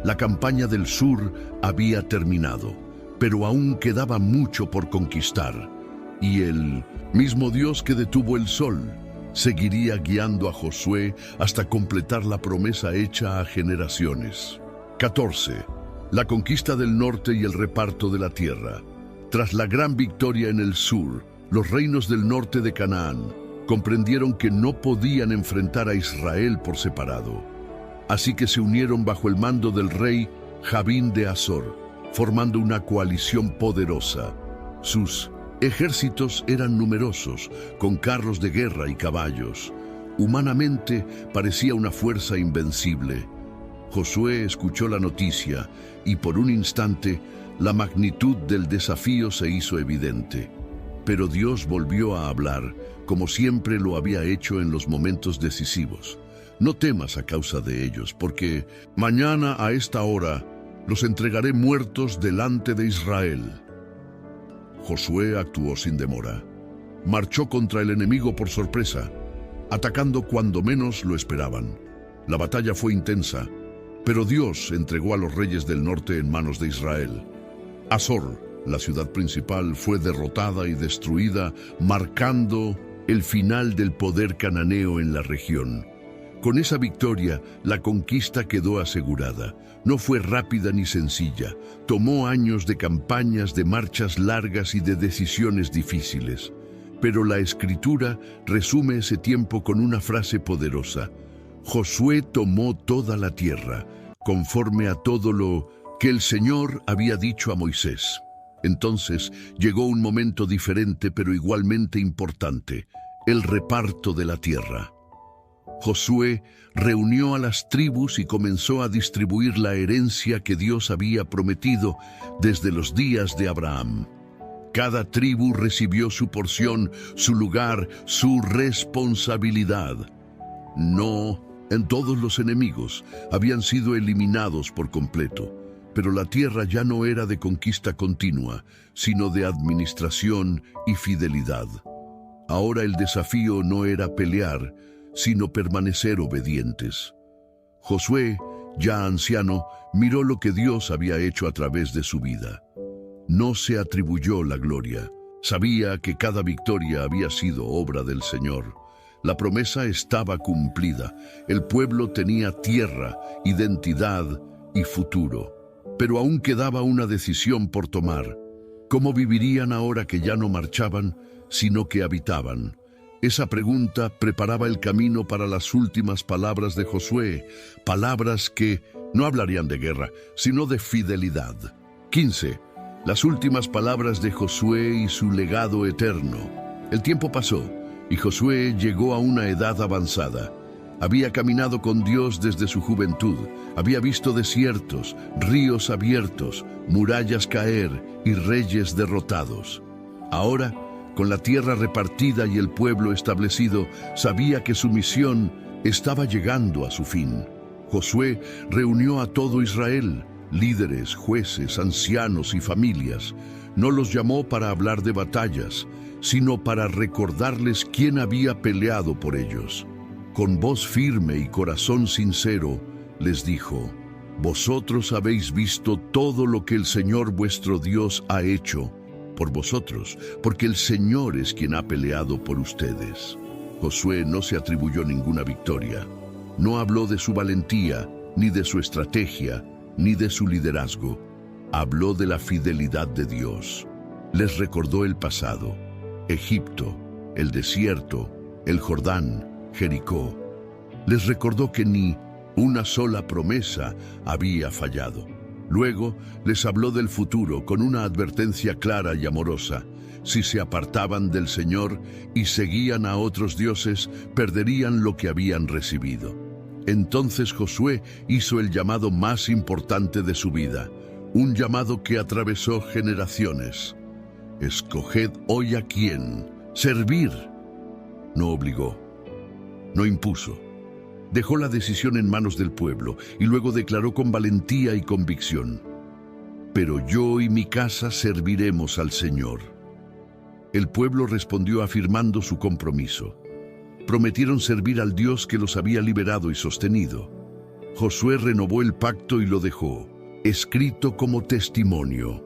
La campaña del sur había terminado, pero aún quedaba mucho por conquistar. Y el mismo Dios que detuvo el sol seguiría guiando a Josué hasta completar la promesa hecha a generaciones. 14. La conquista del norte y el reparto de la tierra. Tras la gran victoria en el sur, los reinos del norte de Canaán comprendieron que no podían enfrentar a Israel por separado. Así que se unieron bajo el mando del rey Jabín de Azor, formando una coalición poderosa. Sus ejércitos eran numerosos, con carros de guerra y caballos. Humanamente parecía una fuerza invencible. Josué escuchó la noticia y por un instante la magnitud del desafío se hizo evidente. Pero Dios volvió a hablar, como siempre lo había hecho en los momentos decisivos. No temas a causa de ellos, porque mañana a esta hora los entregaré muertos delante de Israel. Josué actuó sin demora. Marchó contra el enemigo por sorpresa, atacando cuando menos lo esperaban. La batalla fue intensa, pero Dios entregó a los reyes del norte en manos de Israel. Azor, la ciudad principal, fue derrotada y destruida, marcando el final del poder cananeo en la región. Con esa victoria, la conquista quedó asegurada. No fue rápida ni sencilla. Tomó años de campañas, de marchas largas y de decisiones difíciles. Pero la Escritura resume ese tiempo con una frase poderosa. Josué tomó toda la tierra, conforme a todo lo que el Señor había dicho a Moisés. Entonces llegó un momento diferente pero igualmente importante, el reparto de la tierra. Josué reunió a las tribus y comenzó a distribuir la herencia que Dios había prometido desde los días de Abraham. Cada tribu recibió su porción, su lugar, su responsabilidad. No, en todos los enemigos habían sido eliminados por completo, pero la tierra ya no era de conquista continua, sino de administración y fidelidad. Ahora el desafío no era pelear, sino permanecer obedientes. Josué, ya anciano, miró lo que Dios había hecho a través de su vida. no se atribuyó la gloria. Sabía que cada victoria había sido obra del Señor. La promesa estaba cumplida. El pueblo tenía tierra, identidad y futuro. Pero aún quedaba una decisión por tomar. ¿Cómo vivirían ahora que ya no marchaban, sino que habitaban? Esa pregunta preparaba el camino para las últimas palabras de Josué, palabras que no hablarían de guerra, sino de fidelidad. 15. Las últimas palabras de Josué y su legado eterno. El tiempo pasó y Josué llegó a una edad avanzada. Había caminado con Dios desde su juventud, había visto desiertos, ríos abiertos, murallas caer y reyes derrotados. Ahora, con la tierra repartida y el pueblo establecido, sabía que su misión estaba llegando a su fin. Josué reunió a todo Israel, líderes, jueces, ancianos y familias. No los llamó para hablar de batallas, sino para recordarles quién había peleado por ellos. Con voz firme y corazón sincero, les dijo: vosotros habéis visto todo lo que el Señor vuestro Dios ha hecho por vosotros, porque el Señor es quien ha peleado por ustedes. Josué no se atribuyó ninguna victoria. No habló de su valentía, ni de su estrategia, ni de su liderazgo. Habló de la fidelidad de Dios. Les recordó el pasado: Egipto, el desierto, el Jordán, Jericó. Les recordó que ni una sola promesa había fallado. Luego les habló del futuro con una advertencia clara y amorosa. Si se apartaban del Señor y seguían a otros dioses, perderían lo que habían recibido. Entonces Josué hizo el llamado más importante de su vida, un llamado que atravesó generaciones. Escoged hoy a quién servir. No obligó, no impuso. Dejó la decisión en manos del pueblo y luego declaró con valentía y convicción: pero yo y mi casa serviremos al Señor. El pueblo respondió afirmando su compromiso. Prometieron servir al Dios que los había liberado y sostenido. Josué renovó el pacto y lo dejó escrito como testimonio.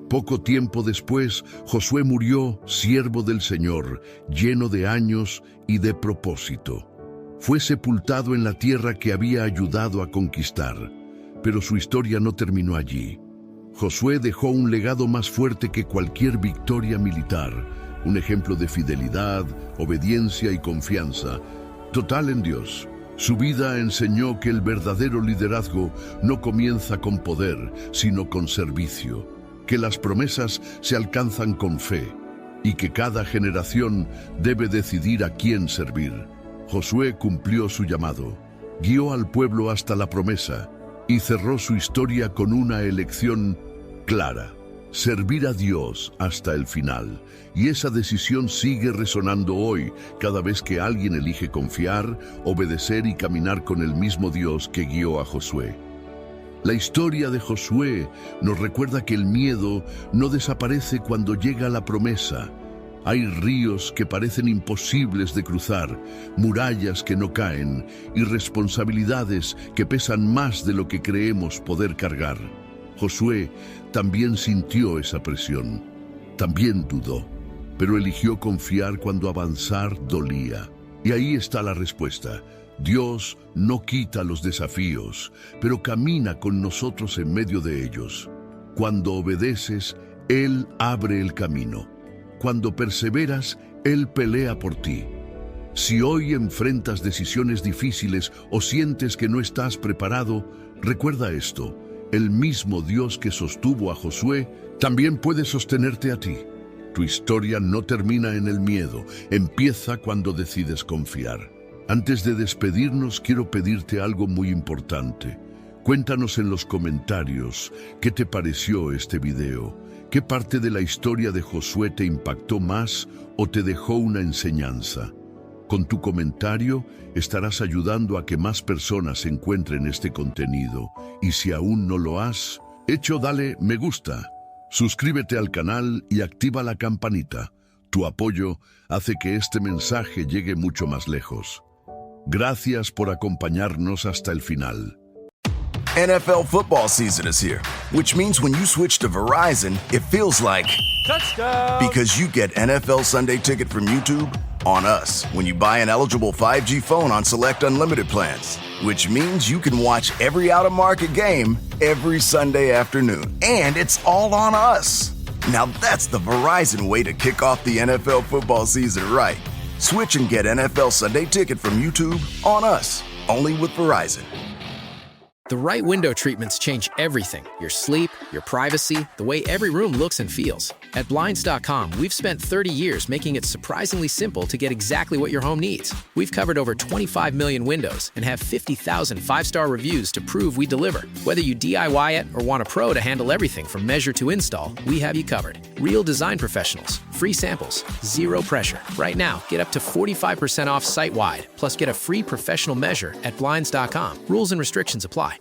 Poco tiempo después, Josué murió siervo del Señor, lleno de años y de propósito. Fue sepultado en la tierra que había ayudado a conquistar, pero su historia no terminó allí. Josué dejó un legado más fuerte que cualquier victoria militar, un ejemplo de fidelidad, obediencia y confianza total en Dios. Su vida enseñó que el verdadero liderazgo no comienza con poder, sino con servicio, que las promesas se alcanzan con fe y que cada generación debe decidir a quién servir. Josué cumplió su llamado, guió al pueblo hasta la promesa y cerró su historia con una elección clara: servir a Dios hasta el final. Y esa decisión sigue resonando hoy, cada vez que alguien elige confiar, obedecer y caminar con el mismo Dios que guió a Josué. La historia de Josué nos recuerda que el miedo no desaparece cuando llega la promesa. Hay ríos que parecen imposibles de cruzar, murallas que no caen y responsabilidades que pesan más de lo que creemos poder cargar. Josué también sintió esa presión, también dudó, pero eligió confiar cuando avanzar dolía. Y ahí está la respuesta: Dios no quita los desafíos, pero camina con nosotros en medio de ellos. Cuando obedeces, Él abre el camino. Cuando perseveras, Él pelea por ti. Si hoy enfrentas decisiones difíciles o sientes que no estás preparado, recuerda esto: el mismo Dios que sostuvo a Josué también puede sostenerte a ti. Tu historia no termina en el miedo, empieza cuando decides confiar. Antes de despedirnos, quiero pedirte algo muy importante. Cuéntanos en los comentarios qué te pareció este video. ¿Qué parte de la historia de Josué te impactó más o te dejó una enseñanza? Con tu comentario estarás ayudando a que más personas encuentren este contenido. Y si aún no lo has hecho, dale me gusta, suscríbete al canal y activa la campanita. Tu apoyo hace que este mensaje llegue mucho más lejos. Gracias por acompañarnos hasta el final. NFL football season is here, which means when you switch to Verizon, it feels like touchdown. Because you get NFL Sunday Ticket from YouTube on us when you buy an eligible 5G phone on select unlimited plans, which means you can watch every out-of-market game every Sunday afternoon. And it's all on us. Now that's the Verizon way to kick off the NFL football season right. Switch and get NFL Sunday Ticket from YouTube on us, only with Verizon. The right window treatments change everything. Your sleep, your privacy, the way every room looks and feels. At Blinds.com, we've spent 30 years making it surprisingly simple to get exactly what your home needs. We've covered over 25 million windows and have 50,000 five-star reviews to prove we deliver. Whether you DIY it or want a pro to handle everything from measure to install, we have you covered. Real design professionals, free samples, zero pressure. Right now, get up to 45% off site-wide, plus get a free professional measure at Blinds.com. Rules and restrictions apply.